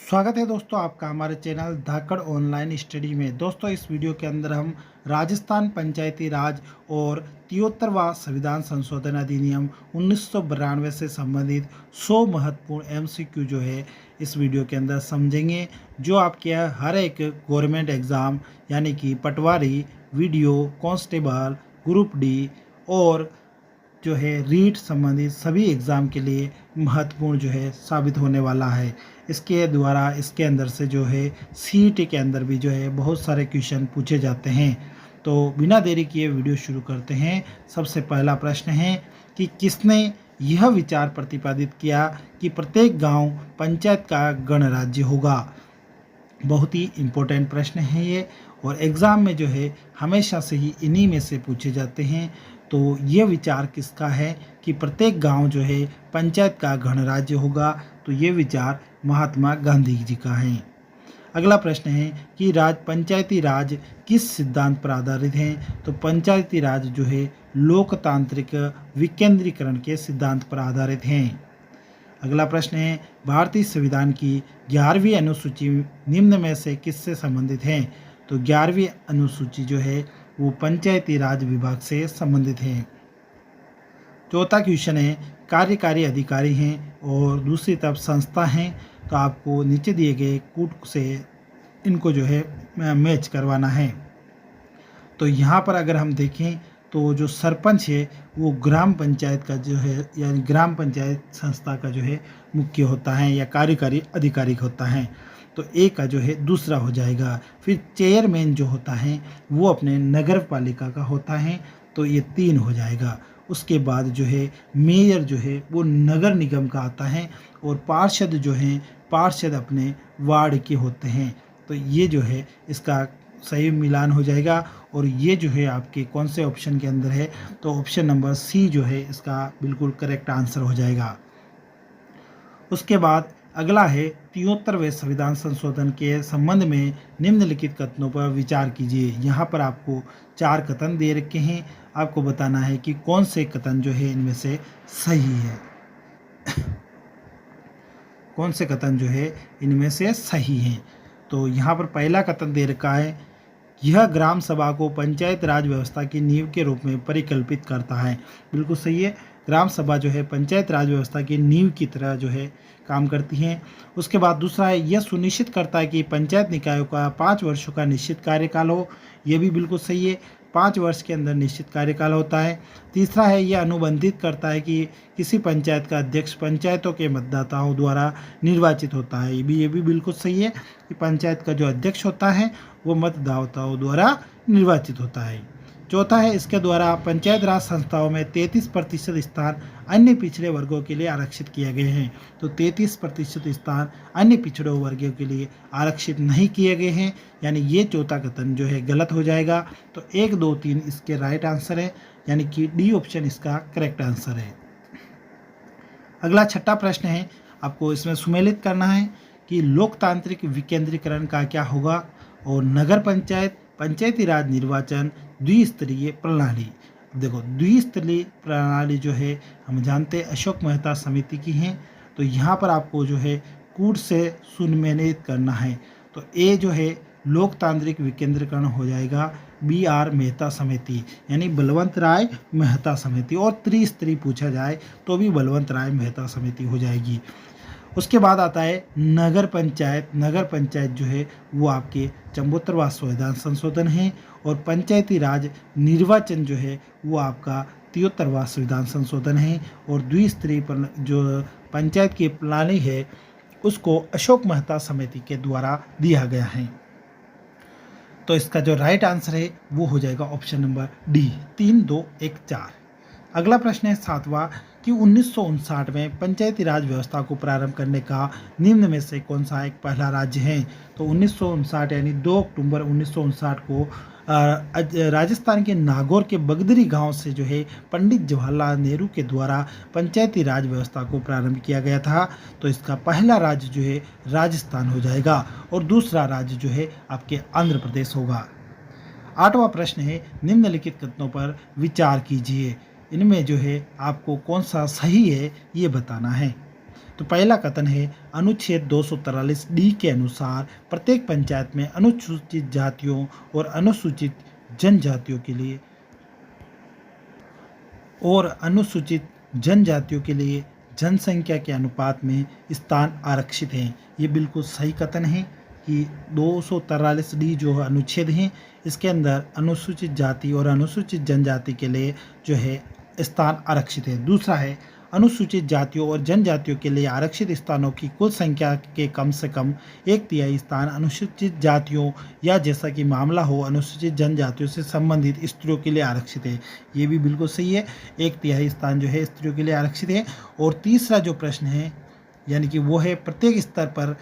स्वागत है दोस्तों आपका हमारे चैनल धाकड़ ऑनलाइन स्टडी में। दोस्तों इस वीडियो के अंदर हम राजस्थान पंचायती राज और 73वां संविधान संशोधन अधिनियम 1992 से संबंधित 100 महत्वपूर्ण एमसीक्यू जो है इस वीडियो के अंदर समझेंगे, जो आपके हर एक गवर्नमेंट एग्ज़ाम यानी कि पटवारी, वीडियो कांस्टेबल, ग्रुप डी और जो है रीट संबंधित सभी एग्ज़ाम के लिए महत्वपूर्ण जो है साबित होने वाला है। इसके द्वारा इसके अंदर से जो है सीईटी के अंदर भी जो है बहुत सारे क्वेश्चन पूछे जाते हैं। तो बिना देरी किए वीडियो शुरू करते हैं। सबसे पहला प्रश्न है कि किसने यह विचार प्रतिपादित किया कि प्रत्येक गांव पंचायत का गणराज्य होगा। बहुत ही इम्पोर्टेंट प्रश्न है ये, और एग्ज़ाम में जो है हमेशा से ही इन्हीं में से पूछे जाते हैं। तो ये विचार किसका है कि प्रत्येक गांव जो है पंचायत का गणराज्य होगा, तो ये विचार महात्मा गांधी जी का है। अगला प्रश्न है कि पंचायती राज किस सिद्धांत पर आधारित है। तो पंचायती राज जो है लोकतांत्रिक विकेंद्रीकरण के सिद्धांत पर आधारित हैं। अगला प्रश्न है भारतीय संविधान की 11वीं अनुसूची निम्न में से किससे संबंधित है। तो 11वीं अनुसूची जो है वो पंचायती राज विभाग से संबंधित है। चौथा क्वेश्चन है कार्यकारी अधिकारी हैं और दूसरी तरफ संस्था हैं, तो आपको नीचे दिए गए कूट से इनको जो है मैच करवाना है। तो यहाँ पर अगर हम देखें तो जो सरपंच है वो ग्राम पंचायत का जो है यानी ग्राम पंचायत संस्था का जो है मुख्य होता है या कार्यकारी अधिकारी होता है, तो ए का जो है दूसरा हो जाएगा। फिर चेयरमैन जो होता है वो अपने नगर पालिका का होता है, तो ये 3 हो जाएगा। उसके बाद जो है मेयर जो है वो नगर निगम का आता है, और पार्षद जो हैं पार्षद अपने वार्ड के होते हैं, तो ये जो है इसका सही मिलान हो जाएगा। और ये जो है आपके कौन से ऑप्शन के अंदर है, तो ऑप्शन नंबर सी जो है इसका बिल्कुल करेक्ट आंसर हो जाएगा। उसके बाद अगला है 73वें संविधान संशोधन के संबंध में निम्नलिखित कथनों पर विचार कीजिए। यहाँ पर आपको 4 कथन दे रखे हैं, आपको बताना है कि कौन से कथन जो है इनमें से सही है। कौन से कथन जो है इनमें से सही हैं। तो यहाँ पर पहला कथन दे रखा है, यह ग्राम सभा को पंचायत राज व्यवस्था की नींव के रूप में परिकल्पित करता है। बिल्कुल सही है, ग्राम सभा जो है पंचायत राज व्यवस्था की नींव की तरह जो है काम करती हैं। उसके बाद दूसरा है, यह सुनिश्चित करता है कि पंचायत निकायों का 5 वर्षों का निश्चित कार्यकाल हो। यह भी बिल्कुल सही है, 5 वर्ष के अंदर निश्चित कार्यकाल होता है। तीसरा है, यह अनुबंधित करता है कि किसी पंचायत का अध्यक्ष पंचायतों के मतदाताओं द्वारा निर्वाचित होता है। ये भी बिल्कुल सही है कि पंचायत का जो अध्यक्ष होता है वो मतदाताओं द्वारा निर्वाचित होता है। चौथा है, इसके द्वारा पंचायत राज संस्थाओं में 33% स्थान अन्य पिछड़े वर्गों के लिए आरक्षित किए गए हैं। तो 33% स्थान अन्य पिछड़े वर्गों के लिए आरक्षित नहीं किए गए हैं, यानी ये चौथा कथन जो है गलत हो जाएगा। तो 1, 2, 3 इसके राइट आंसर है, यानी कि डी ऑप्शन इसका करेक्ट आंसर है। अगला छठा प्रश्न है, आपको इसमें सुमेलित करना है कि लोकतांत्रिक विकेंद्रीकरण का क्या होगा, और नगर पंचायत पंचायती राज निर्वाचन द्विस्तरीय प्रणाली। देखो द्विस्तरीय प्रणाली जो है हम जानते हैं अशोक मेहता समिति की हैं, तो यहाँ पर आपको जो है कूट से सुमेलित करना है। तो ए जो है लोकतांत्रिक विकेंद्रीकरण हो जाएगा BR मेहता समिति, यानी बलवंत राय मेहता समिति, और त्रिस्तरीय पूछा जाए तो भी बलवंत राय मेहता समिति हो जाएगी। उसके बाद आता है नगर पंचायत। नगर पंचायत जो है वो आपके 74वां संविधान संशोधन है, और पंचायती राज निर्वाचन जो है वो आपका 73वां संविधान संशोधन है, और द्विस्तरीय जो पंचायत की प्रणाली है उसको अशोक मेहता समिति के द्वारा दिया गया है। तो इसका जो राइट आंसर है वो हो जाएगा ऑप्शन नंबर डी, 3, 2, 1, 4। अगला प्रश्न है 7वां कि 1959 में पंचायती राज व्यवस्था को प्रारंभ करने का निम्न में से कौन सा एक पहला राज्य है। तो 1959 यानी 2 अक्टूबर 1959 को राजस्थान के नागौर के बगदरी गांव से जो है पंडित जवाहरलाल नेहरू के द्वारा पंचायती राज व्यवस्था को प्रारंभ किया गया था। तो इसका पहला राज्य जो है राजस्थान हो जाएगा, और दूसरा राज्य जो है आपके आंध्र प्रदेश होगा। 8वां प्रश्न है, निम्नलिखित कथनों पर विचार कीजिए, इनमें जो है आपको कौन सा सही है ये बताना है। तो पहला कथन है अनुच्छेद 243 डी के अनुसार प्रत्येक पंचायत में अनुसूचित जातियों और अनुसूचित जनजातियों के लिए जनसंख्या के अनुपात में स्थान आरक्षित हैं। ये बिल्कुल सही कथन है कि 243 डी जो अनुच्छेद हैं इसके अंदर अनुसूचित जाति और अनुसूचित जनजाति के लिए जो है स्थान आरक्षित है। दूसरा है अनुसूचित जातियों और जनजातियों के लिए आरक्षित स्थानों की कुल संख्या के कम से कम 1/3 स्थान अनुसूचित जातियों या जैसा कि मामला हो अनुसूचित जनजातियों से संबंधित स्त्रियों के लिए आरक्षित है। ये भी बिल्कुल सही है, 1/3 स्थान जो है स्त्रियों के लिए आरक्षित है। और तीसरा जो प्रश्न है यानी कि वो है प्रत्येक स्तर पर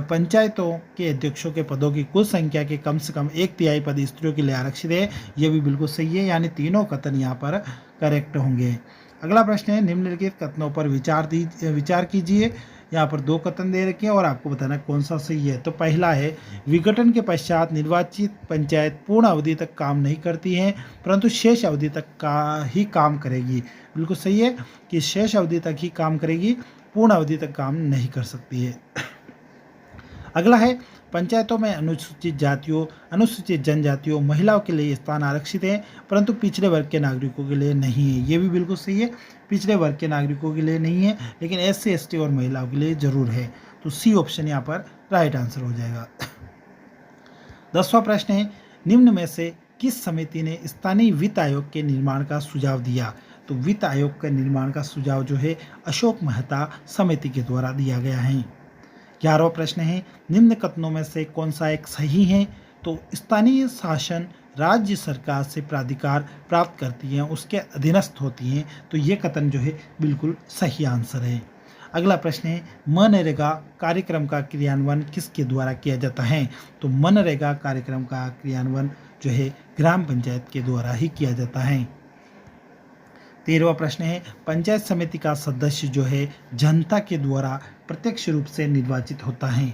पंचायतों के अध्यक्षों के पदों की कुल संख्या के कम से कम 1/3 पद स्त्रियों के लिए आरक्षित है। ये भी बिल्कुल सही है, यानी तीनों कथन यहाँ पर करेक्ट होंगे। अगला प्रश्न है निम्नलिखित कथनों पर विचार कीजिए। यहाँ पर 2 कथन दे रखे हैं और आपको बताना कौन सा सही है। तो पहला है विघटन के पश्चात निर्वाचित पंचायत पूर्ण अवधि तक काम नहीं करती है परंतु शेष अवधि तक का ही काम करेगी। बिल्कुल सही है कि शेष अवधि तक ही काम करेगी, पूर्ण अवधि तक काम नहीं कर सकती है। अगला है पंचायतों में अनुसूचित जातियों, अनुसूचित जनजातियों, महिलाओं के लिए स्थान आरक्षित है परंतु पिछड़े वर्ग के नागरिकों के लिए नहीं है। ये भी बिल्कुल सही है, पिछड़े वर्ग के नागरिकों के लिए नहीं है लेकिन SC ST और महिलाओं के लिए जरूर है। तो सी ऑप्शन यहाँ पर राइट आंसर हो जाएगा। 10वां प्रश्न है निम्न में से किस समिति ने स्थानीय वित्त आयोग के निर्माण का सुझाव दिया। तो वित्त आयोग के निर्माण का सुझाव जो है अशोक मेहता समिति के द्वारा दिया गया है। 11वां प्रश्न है निम्न कथनों में से कौन सा एक सही है। तो स्थानीय शासन राज्य सरकार से प्राधिकार प्राप्त करती है, उसके अधीनस्थ होती हैं, तो ये कथन जो है बिल्कुल सही आंसर है। अगला प्रश्न है मनरेगा कार्यक्रम का क्रियान्वयन किसके द्वारा किया जाता है। तो मनरेगा कार्यक्रम का क्रियान्वयन जो है ग्राम पंचायत के द्वारा ही किया जाता है। 13वां प्रश्न है पंचायत समिति का सदस्य जो है जनता के द्वारा प्रत्यक्ष रूप से निर्वाचित होता है।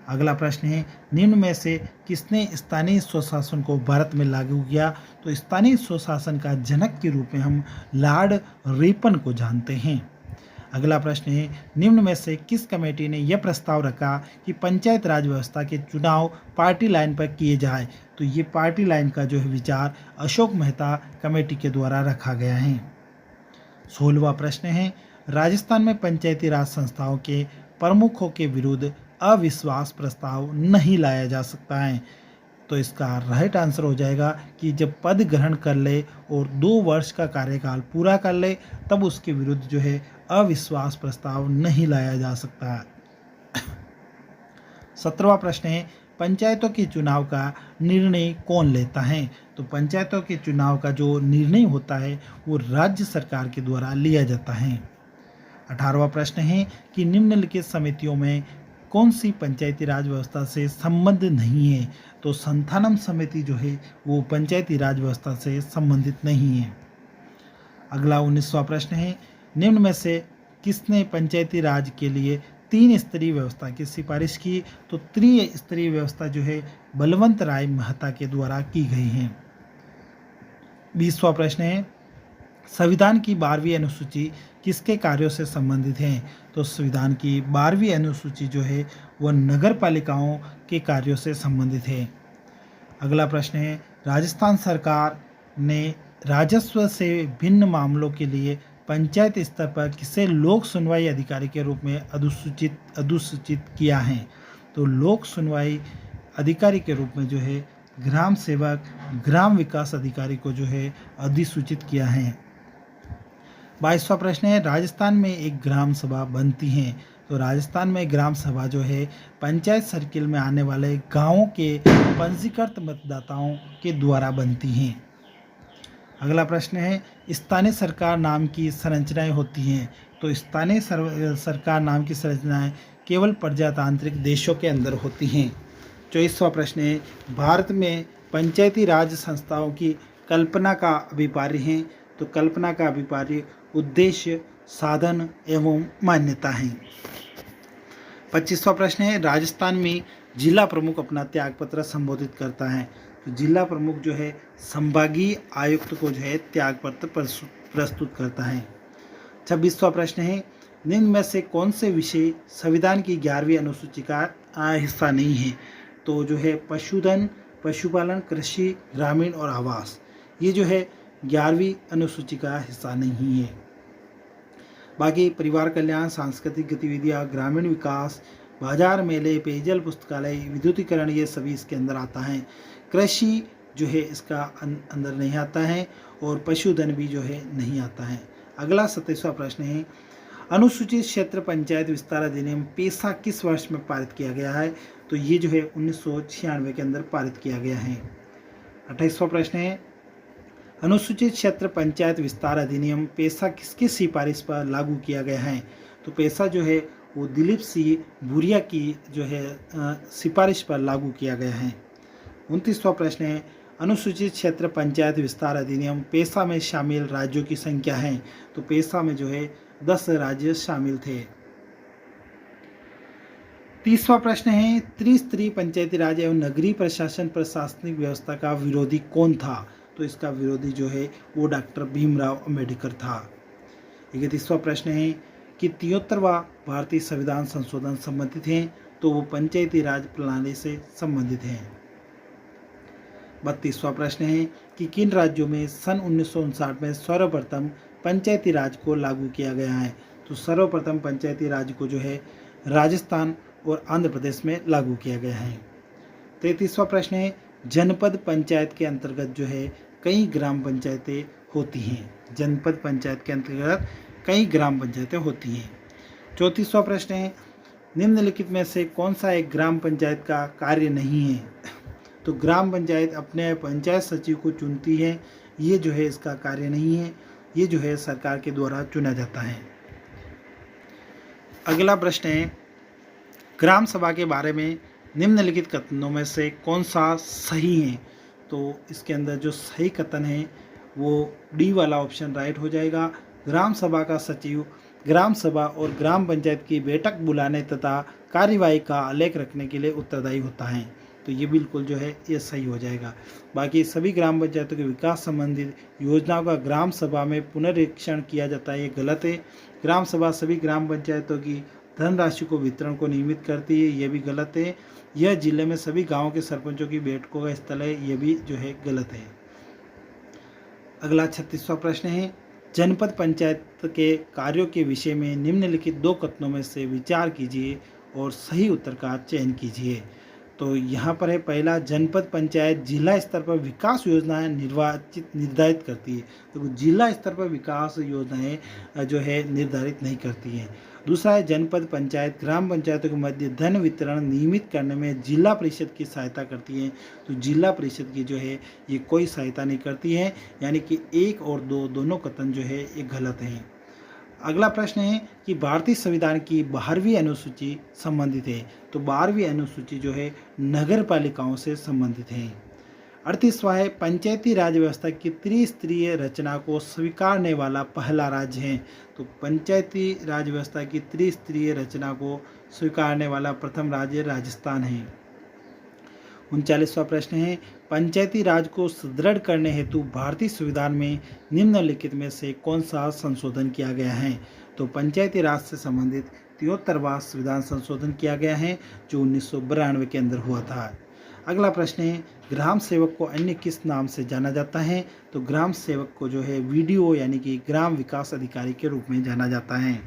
अगला प्रश्न है निम्न में से किसने स्थानीय स्वशासन को भारत में लागू किया। तो स्थानीय स्वशासन का जनक के रूप में हम लॉर्ड रिपन को जानते हैं। अगला प्रश्न है निम्न में से किस कमेटी ने यह प्रस्ताव रखा कि पंचायत राज व्यवस्था के चुनाव पार्टी लाइन पर किए जाए। तो ये पार्टी लाइन का जो है विचार अशोक मेहता कमेटी के द्वारा रखा गया है। 16वां प्रश्न है राजस्थान में पंचायती राज संस्थाओं के प्रमुखों के विरुद्ध अविश्वास प्रस्ताव नहीं लाया जा सकता है। तो इसका राइट आंसर हो जाएगा कि जब पद ग्रहण कर ले और 2 वर्ष का कार्यकाल पूरा कर ले तब उसके विरुद्ध जो है अविश्वास प्रस्ताव नहीं लाया जा सकता। 17वां प्रश्न है पंचायतों के चुनाव का निर्णय कौन लेता है। तो पंचायतों के चुनाव का जो निर्णय होता है वो राज्य सरकार के द्वारा लिया जाता है। 18वां प्रश्न है कि निम्नलिखित समितियों में कौन सी पंचायती राज व्यवस्था से संबंध नहीं है। तो संथानम समिति जो है वो पंचायती राज व्यवस्था से संबंधित नहीं है। अगला 19वां प्रश्न है निम्न में से किसने पंचायती राज के लिए 3 स्तरीय व्यवस्था की सिफारिश की। तो त्रिस्तरीय व्यवस्था जो है बलवंत राय मेहता के द्वारा की गई है। 20वां प्रश्न है संविधान की 12वीं अनुसूची किसके कार्यों से संबंधित है। तो संविधान की 12वीं अनुसूची जो है वह नगर पालिकाओं के कार्यों से संबंधित है। अगला प्रश्न है राजस्थान सरकार ने राजस्व से भिन्न मामलों के लिए पंचायत स्तर पर किसे लोक सुनवाई अधिकारी के रूप में अधिसूचित किया है। तो लोक सुनवाई अधिकारी के रूप में जो है ग्राम सेवक ग्राम विकास अधिकारी को जो है अधिसूचित किया है। 22वां प्रश्न है राजस्थान में एक ग्राम सभा बनती है। तो राजस्थान में ग्राम सभा जो है पंचायत सर्किल में आने वाले गांवों के पंजीकृत मतदाताओं के द्वारा बनती हैं। अगला प्रश्न है स्थानीय सरकार नाम की संरचनाएं होती हैं। तो स्थानीय सरकार नाम की संरचनाएं केवल प्रजातांत्रिक देशों के अंदर होती हैं। 24वां प्रश्न है भारत में पंचायती राज संस्थाओं की कल्पना का अभिप्राय है। तो कल्पना का अभिप्राय उद्देश्य साधन एवं मान्यता है। 25वां प्रश्न है राजस्थान में जिला प्रमुख अपना त्यागपत्र संबोधित करता है। तो जिला प्रमुख जो है संभागीय आयुक्त को जो है त्यागपत्र प्रस्तुत करता है। 26वां प्रश्न है निम्न में से कौन से विषय संविधान की 11वीं अनुसूची का हिस्सा नहीं है? तो जो है पशुधन, पशुपालन, कृषि, ग्रामीण और आवास, ये जो है 11वीं अनुसूची का हिस्सा नहीं है। बाकी परिवार कल्याण, सांस्कृतिक गतिविधियाँ, ग्रामीण विकास, बाजार मेले, पेयजल, पुस्तकालय, विद्युतीकरण, ये सभी इसके अंदर आता है। कृषि जो है इसका अंदर नहीं आता है और पशुधन भी जो है नहीं आता है। अगला 27वां प्रश्न है, अनुसूचित क्षेत्र पंचायत विस्तार अधिनियम पेशा किस वर्ष में पारित किया गया है? तो ये जो है 1996 के अंदर पारित किया गया है। 28वां प्रश्न है, अनुसूचित क्षेत्र पंचायत विस्तार अधिनियम पेशा किसकी सिफारिश पर लागू किया गया है? तो पेशा जो है वो दिलीप सिंह भूरिया की जो है सिफारिश पर लागू किया गया है। 29वां प्रश्न है, अनुसूचित क्षेत्र पंचायत विस्तार अधिनियम पेशा में शामिल राज्यों की संख्या है? तो पेशा में जो है 10 राज्य शामिल थे। 30वां प्रश्न है, त्रिस्तरीय पंचायती राज एवं नगरीय प्रशासन प्रशासनिक व्यवस्था का विरोधी कौन था? तो इसका विरोधी जो है वो डॉक्टर भीमराव अंबेडकर था। 31वां प्रश्न है कि 73वां भारतीय संविधान संशोधन संबंधित है? तो वो पंचायती राज प्रणाली से संबंधित है। 32वां प्रश्न है कि किन राज्यों में सन 1959 में सर्वप्रथम पंचायती राज को लागू किया गया है? तो सर्वप्रथम पंचायती राज को जो है राजस्थान और आंध्र प्रदेश में लागू किया गया है। 33वां प्रश्न है, जनपद पंचायत के अंतर्गत जो है कई ग्राम पंचायतें होती हैं। जनपद पंचायत के अंतर्गत कई ग्राम पंचायतें होती हैं। 34वां प्रश्न है, निम्नलिखित में से कौन सा एक ग्राम पंचायत का कार्य नहीं है? तो ग्राम पंचायत अपने पंचायत सचिव को चुनती है, ये जो है इसका कार्य नहीं है, ये जो है सरकार के द्वारा चुना जाता है। अगला प्रश्न है, ग्राम सभा के बारे में निम्नलिखित कथनों में से कौन सा सही है? तो इसके अंदर जो सही कथन है वो डी वाला ऑप्शन राइट हो जाएगा। ग्राम सभा का सचिव ग्राम सभा और ग्राम पंचायत की बैठक बुलाने तथा कार्यवाही का आलेख रखने के लिए उत्तरदायी होता है। तो ये बिल्कुल जो है ये सही हो जाएगा। बाकी सभी ग्राम पंचायतों के विकास संबंधित योजनाओं का ग्राम सभा में पुनरीक्षण किया जाता है, ये गलत है। ग्राम सभा सभी ग्राम पंचायतों की धनराशि को वितरण को नियमित करती है, ये भी गलत है। यह जिले में सभी गांवों के सरपंचों की बैठकों का स्थल है, ये भी जो है गलत है। अगला 36वां प्रश्न है, जनपद पंचायत के कार्यों के विषय में निम्नलिखित 2 कथनों में से विचार कीजिए और सही उत्तर का चयन कीजिए। तो यहाँ पर है पहला, जनपद पंचायत जिला स्तर पर विकास योजनाएं निर्धारित करती है। तो जिला स्तर पर विकास योजनाएं जो है निर्धारित नहीं करती हैं। दूसरा है, जनपद पंचायत ग्राम पंचायतों के मध्य धन वितरण नियमित करने में जिला परिषद की सहायता करती है। तो जिला परिषद की जो है ये कोई सहायता नहीं करती है, यानी कि 1 और 2 दोनों कथन जो है ये गलत हैं। अगला प्रश्न है कि भारतीय संविधान की 12वीं अनुसूची संबंधित है। तो 12वीं अनुसूची जो है नगर पालिकाओं से संबंधित है। 38वां है, पंचायती राज व्यवस्था की त्रिस्तरीय रचना को स्वीकारने वाला पहला राज्य है। तो पंचायती राज व्यवस्था की त्रिस्तरीय रचना को स्वीकारने वाला प्रथम राज्य राजस्थान है। 39वां प्रश्न है, पंचायती राज को सुदृढ़ करने हेतु भारतीय संविधान में निम्नलिखित में से कौन सा संशोधन किया गया है? तो पंचायती राज से संबंधित 73वां संविधान संशोधन किया गया है जो 1992 के अंदर हुआ था। अगला प्रश्न है, ग्राम सेवक को अन्य किस नाम से जाना जाता है? तो ग्राम सेवक को जो है वीडीओ यानी कि ग्राम विकास अधिकारी के रूप में जाना जाता है।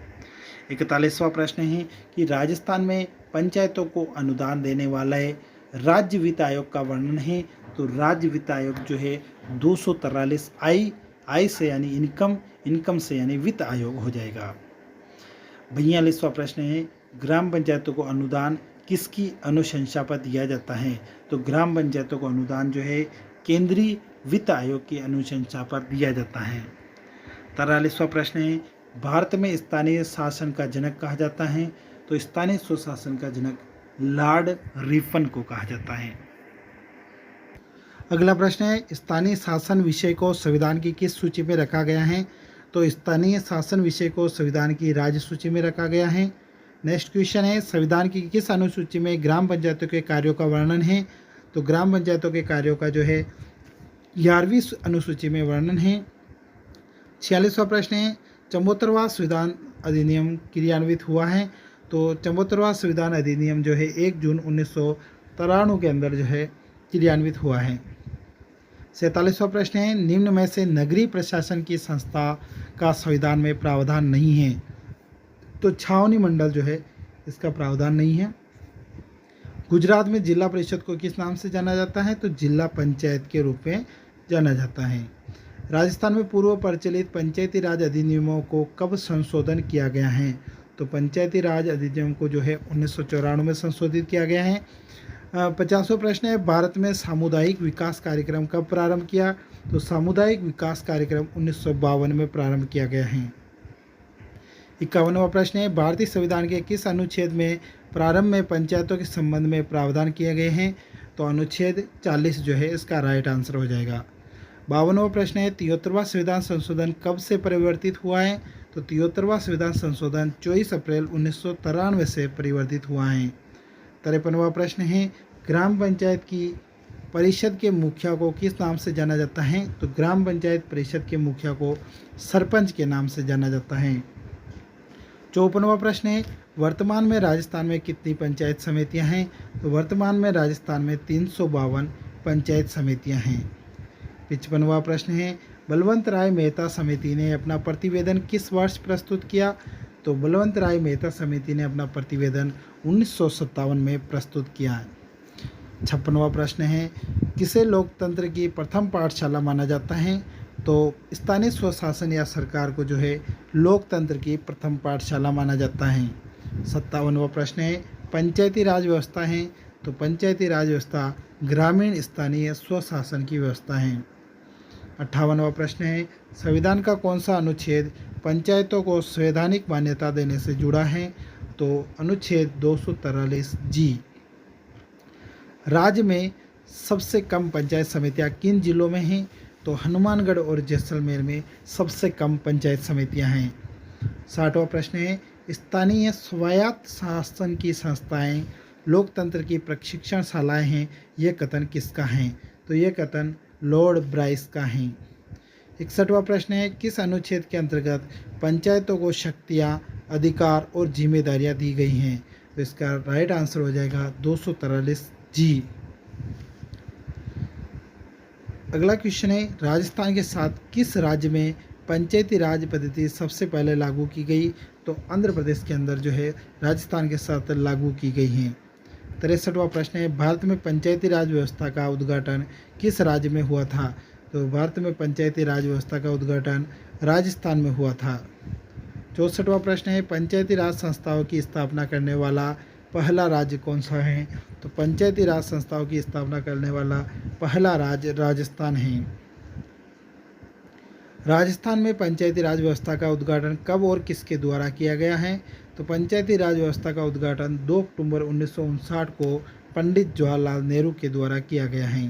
41वां प्रश्न है कि राजस्थान में पंचायतों को अनुदान देने वाला राज्य वित्त आयोग का वर्णन है। तो राज्य वित्त आयोग जो है 243 आई से यानी इनकम से यानी वित्त आयोग हो जाएगा। 42वां प्रश्न है, ग्राम पंचायतों को अनुदान किसकी अनुशंसा पर दिया जाता है? तो ग्राम पंचायतों को अनुदान जो है केंद्रीय वित्त आयोग की अनुशंसा पर दिया जाता है। 43वां प्रश्न है, भारत में स्थानीय शासन का जनक कहा जाता है। तो स्थानीय स्वशासन का जनक लॉर्ड रिपन को कहा जाता है। अगला प्रश्न है, स्थानीय शासन विषय को संविधान की किस सूची में रखा गया है? तो स्थानीय शासन विषय को संविधान की राज्य सूची में रखा गया है। नेक्स्ट क्वेश्चन है, संविधान की किस अनुसूची में ग्राम पंचायतों के कार्यों का वर्णन है? तो ग्राम पंचायतों के कार्यों का जो है 11वीं अनुसूची में वर्णन है। 46वां प्रश्न है, 74वां संविधान अधिनियम क्रियान्वित हुआ है? तो 74वां संविधान अधिनियम जो है 1 जून 1993 के अंदर जो है क्रियान्वित हुआ है। 47वां प्रश्न है, निम्न में से नगरीय प्रशासन की संस्था का संविधान में प्रावधान नहीं है? तो छावनी मंडल जो है इसका प्रावधान नहीं है। गुजरात में जिला परिषद को किस नाम से जाना जाता है? तो जिला पंचायत के रूप में जाना जाता है। राजस्थान में पूर्व प्रचलित पंचायती राज अधिनियमों को कब संशोधन किया गया है? तो पंचायती राज अधिनियम को जो है 1994 में संशोधित किया गया है। 50वां प्रश्न है, भारत में सामुदायिक विकास कार्यक्रम कब प्रारंभ किया? तो सामुदायिक विकास कार्यक्रम 1952 में प्रारंभ किया गया है। 51वां प्रश्न है, भारतीय संविधान के किस अनुच्छेद में प्रारंभ में पंचायतों के संबंध में प्रावधान किए गए हैं? तो अनुच्छेद 40 जो है इसका राइट आंसर हो जाएगा। 52वां प्रश्न है, 73वां संविधान संशोधन कब से परिवर्तित हुआ है? तो 73वां संविधान संशोधन 24 अप्रैल 1993 से परिवर्तित हुआ है। 53वां प्रश्न है, ग्राम पंचायत की परिषद के मुखिया को किस नाम से जाना जाता है? तो ग्राम पंचायत परिषद के मुखिया को सरपंच के नाम से जाना जाता है। 54वां प्रश्न है, वर्तमान में राजस्थान में कितनी पंचायत समितियां हैं? तो वर्तमान में राजस्थान में 352 पंचायत समितियां हैं। 55वां प्रश्न है, बलवंत राय मेहता समिति ने अपना प्रतिवेदन किस वर्ष प्रस्तुत किया? तो बलवंत राय मेहता समिति ने अपना प्रतिवेदन 1957 में प्रस्तुत किया। 56वां प्रश्न है, किसे लोकतंत्र की प्रथम पाठशाला माना जाता है? तो स्थानीय स्वशासन या सरकार को जो है लोकतंत्र की प्रथम पाठशाला माना जाता है। 57वां प्रश्न है, पंचायती राज व्यवस्था है? तो पंचायती राज व्यवस्था ग्रामीण स्थानीय स्वशासन की व्यवस्था है। 58वां प्रश्न है, संविधान का कौन सा अनुच्छेद पंचायतों को संवैधानिक मान्यता देने से जुड़ा है? तो अनुच्छेद 243 जी। राज्य में सबसे कम पंचायत समितियां किन जिलों में हैं? तो हनुमानगढ़ और जैसलमेर में सबसे कम पंचायत समितियां हैं। 60वां प्रश्न है, स्थानीय स्वायत्त शासन की संस्थाएं लोकतंत्र की प्रशिक्षणशालाएं हैं, यह कथन किसका है? तो यह कथन लॉर्ड ब्राइस का है। 61वां प्रश्न है, किस अनुच्छेद के अंतर्गत पंचायतों को शक्तियां, अधिकार और जिम्मेदारियां दी गई हैं? तो इसका राइट आंसर हो जाएगा 243 जी। अगला क्वेश्चन है, राजस्थान के साथ किस राज्य में पंचायती राज पद्धति सबसे पहले लागू की गई? तो आंध्र प्रदेश के अंदर जो है राजस्थान के साथ लागू की गई हैं। 63वां प्रश्न है, भारत में पंचायती राज व्यवस्था का उद्घाटन किस राज्य में हुआ था? तो भारत में पंचायती राज व्यवस्था का उद्घाटन राजस्थान में हुआ था। 64वां प्रश्न है, पंचायती राज संस्थाओं की स्थापना करने वाला पहला राज्य कौन सा है? तो पंचायती राज संस्थाओं की स्थापना करने वाला पहला राज्य राजस्थान है। राजस्थान में पंचायती राज व्यवस्था का उद्घाटन कब और किसके द्वारा किया गया है? तो पंचायती राज व्यवस्था का उद्घाटन 2 अक्टूबर 1959 को पंडित जवाहरलाल नेहरू के द्वारा किया गया है।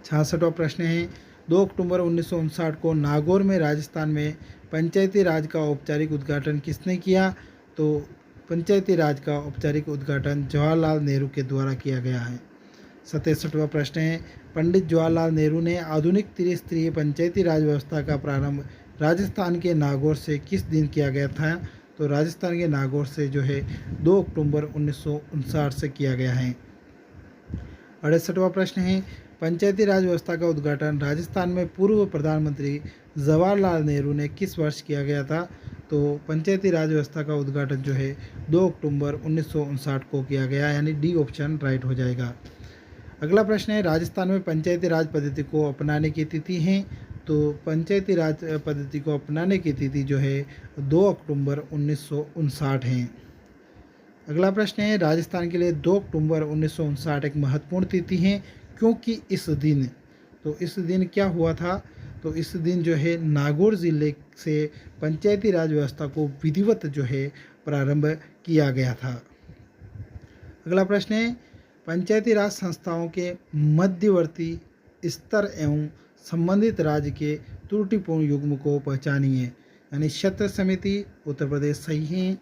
66वां प्रश्न है, 2 अक्टूबर 1959 को नागौर में राजस्थान में पंचायती राज का औपचारिक उद्घाटन किसने किया? तो पंचायती राज का औपचारिक उद्घाटन जवाहरलाल नेहरू के द्वारा किया गया है। 67वां प्रश्न है, पंडित जवाहरलाल नेहरू ने आधुनिक त्रिस्तरीय पंचायती राज व्यवस्था का प्रारंभ राजस्थान के नागौर से किस दिन किया गया था? तो राजस्थान के नागौर से जो है 2 अक्टूबर 1959 से किया गया है। 68वां प्रश्न है, पंचायती राज व्यवस्था का उद्घाटन राजस्थान में पूर्व प्रधानमंत्री जवाहरलाल नेहरू ने किस वर्ष किया गया था? तो पंचायती राज व्यवस्था का उद्घाटन जो है 2 अक्टूबर 1959 को किया गया, यानी डी ऑप्शन राइट हो जाएगा। अगला प्रश्न है, राजस्थान में पंचायती राज पद्धति को अपनाने की तिथि है? तो पंचायती राज पद्धति को अपनाने की तिथि जो है 2 अक्टूबर 1959 है। अगला प्रश्न है, राजस्थान के लिए 2 अक्टूबर 1959 एक महत्वपूर्ण तिथि है, क्योंकि इस दिन, तो इस दिन क्या हुआ था? तो इस दिन जो है नागौर जिले से पंचायती राज व्यवस्था को विधिवत जो है प्रारंभ किया गया था। अगला प्रश्न है, पंचायती राज संस्थाओं के मध्यवर्ती स्तर एवं संबंधित राज्य के त्रुटिपूर्ण युग्म को पहचानिए, यानी क्षेत्र समिति उत्तर प्रदेश सही है,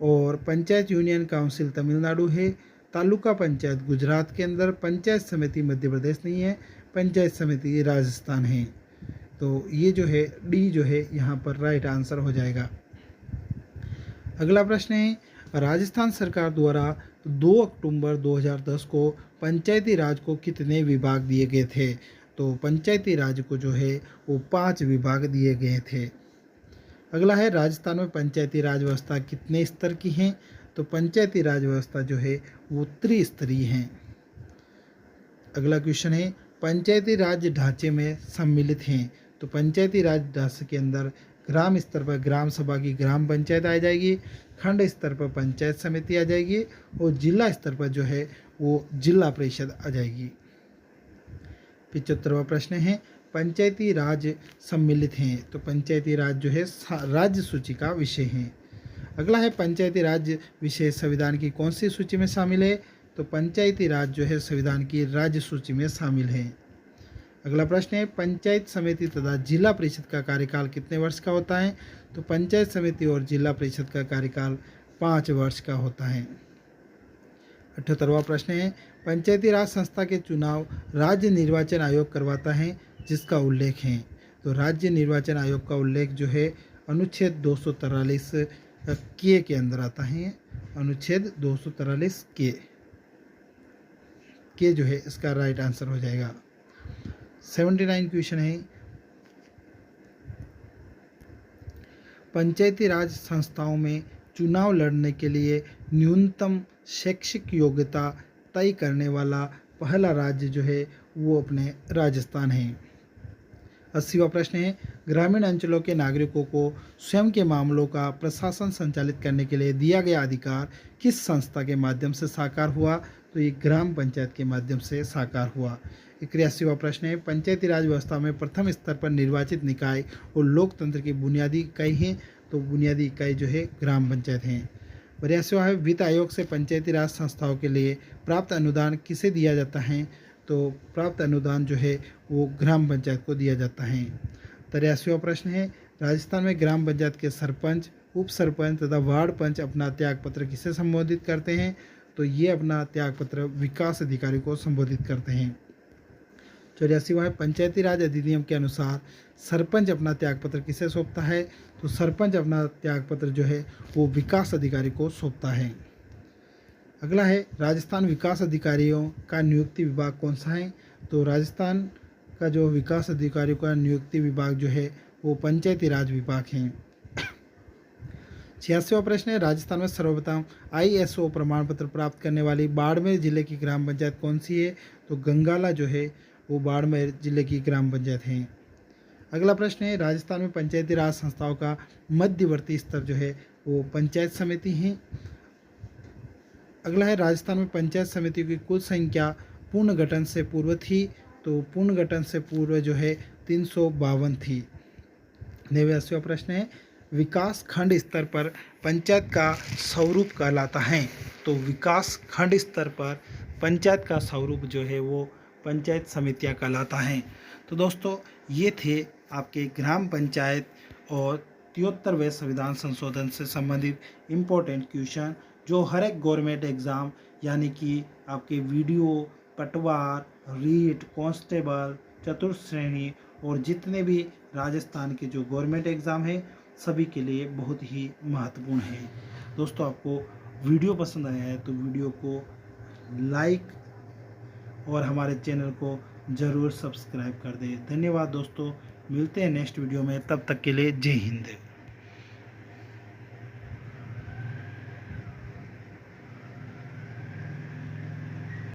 और पंचायत यूनियन काउंसिल तमिलनाडु है, तालुका पंचायत गुजरात के अंदर, पंचायत समिति मध्य प्रदेश नहीं है, पंचायत समिति राजस्थान है। तो ये जो है डी जो है यहाँ पर राइट आंसर हो जाएगा। अगला प्रश्न है, राजस्थान सरकार द्वारा 2 अक्टूबर 2010 को पंचायती राज को कितने विभाग दिए गए थे? तो पंचायती राज को जो है वो 5 विभाग दिए गए थे। अगला है, राजस्थान में पंचायती राज व्यवस्था कितने स्तर की है? तो पंचायती राज व्यवस्था जो है वो त्रिस्तरीय है। अगला क्वेश्चन है, पंचायती राज ढांचे में सम्मिलित हैं। तो पंचायती राज ढांचे के अंदर ग्राम स्तर पर ग्राम सभा की ग्राम पंचायत आ जाएगी, खंड स्तर पर पंचायत समिति आ जाएगी और जिला स्तर पर जो है वो जिला परिषद आ जाएगी। 75वां प्रश्न है, पंचायती राज सम्मिलित हैं। तो पंचायती राज जो है राज्य सूची का विषय है। अगला है, पंचायती राज विषय संविधान की कौन सी सूची में शामिल है? तो पंचायती राज जो है संविधान की राज्य सूची में शामिल है। अगला प्रश्न है, पंचायत समिति तथा जिला परिषद का कार्यकाल कितने वर्ष का होता है? तो पंचायत समिति और जिला परिषद का कार्यकाल 5 वर्ष का होता है। 78वां प्रश्न है, पंचायती राज संस्था के चुनाव राज्य निर्वाचन आयोग करवाता है, जिसका उल्लेख है। तो राज्य निर्वाचन आयोग का उल्लेख जो है अनुच्छेद 243 के अंदर आता है। अनुच्छेद 243 के जो है इसका राइट आंसर हो जाएगा। 79 क्वेश्चन है, पंचायती राज संस्थाओं में चुनाव लड़ने के लिए न्यूनतम शैक्षिक योग्यता तय करने वाला पहला राज्य जो है वो अपने राजस्थान है। 80वां प्रश्न है, ग्रामीण अंचलों के नागरिकों को स्वयं के मामलों का प्रशासन संचालित करने के लिए दिया गया अधिकार किस संस्था के माध्यम से साकार हुआ? तो ये ग्राम पंचायत के माध्यम से साकार हुआ। 81वां प्रश्न है, पंचायती राज व्यवस्था में प्रथम स्तर पर निर्वाचित निकाय और लोकतंत्र की बुनियादी इकाई हैं। तो बुनियादी इकाई जो है ग्राम पंचायत हैं। 82वां है, वित्त आयोग से पंचायती राज संस्थाओं के लिए प्राप्त अनुदान किसे दिया जाता है? तो प्राप्त अनुदान जो है वो ग्राम पंचायत को दिया जाता है। 83वां प्रश्न है, राजस्थान में ग्राम पंचायत के सरपंच, उप सरपंच तथा वार्ड पंच अपना त्यागपत्र किसे संबोधित करते हैं? तो ये अपना त्यागपत्र विकास अधिकारी को संबोधित करते हैं। 84वां है, पंचायती राज अधिनियम के अनुसार सरपंच अपना त्यागपत्र किसे सौंपता है? तो सरपंच अपना त्यागपत्र जो है वो विकास अधिकारी को सौंपता है। अगला है, राजस्थान विकास अधिकारियों का नियुक्ति विभाग कौन सा है? तो राजस्थान का जो विकास अधिकारियों का नियुक्ति विभाग जो है वो पंचायती राज विभाग है। 86वां प्रश्न है, राजस्थान में सर्वप्रथम ISO प्रमाण पत्र प्राप्त करने वाली बाड़मेर जिले की ग्राम पंचायत कौन सी है? तो गंगाला जो है वो बाड़मेर जिले की ग्राम पंचायत है। अगला प्रश्न है, राजस्थान में पंचायती राज संस्थाओं का मध्यवर्ती स्तर जो है वो पंचायत समिति है। अगला है, राजस्थान में पंचायत समिति की कुल संख्या पूर्ण गठन से पूर्व थी। तो पूर्ण गठन से पूर्व जो है 352 थी। 89वां प्रश्न है, विकास खंड स्तर पर पंचायत का स्वरूप कहलाता है। तो विकास खंड स्तर पर पंचायत का स्वरूप जो है वो पंचायत समितियां कहलाता है। तो दोस्तों ये थे आपके ग्राम पंचायत और 73वें संविधान संशोधन से संबंधित इम्पोर्टेंट क्वेश्चन जो हर एक गवर्नमेंट एग्ज़ाम यानी कि आपके वीडियो, पटवार, रीट, कांस्टेबल, चतुर्थ श्रेणी और जितने भी राजस्थान के जो गवर्नमेंट एग्ज़ाम है सभी के लिए बहुत ही महत्वपूर्ण है। दोस्तों आपको वीडियो पसंद आया है तो वीडियो को लाइक और हमारे चैनल को ज़रूर सब्सक्राइब कर दें। धन्यवाद दोस्तों, मिलते हैं नेक्स्ट वीडियो में, तब तक के लिए जय हिंद।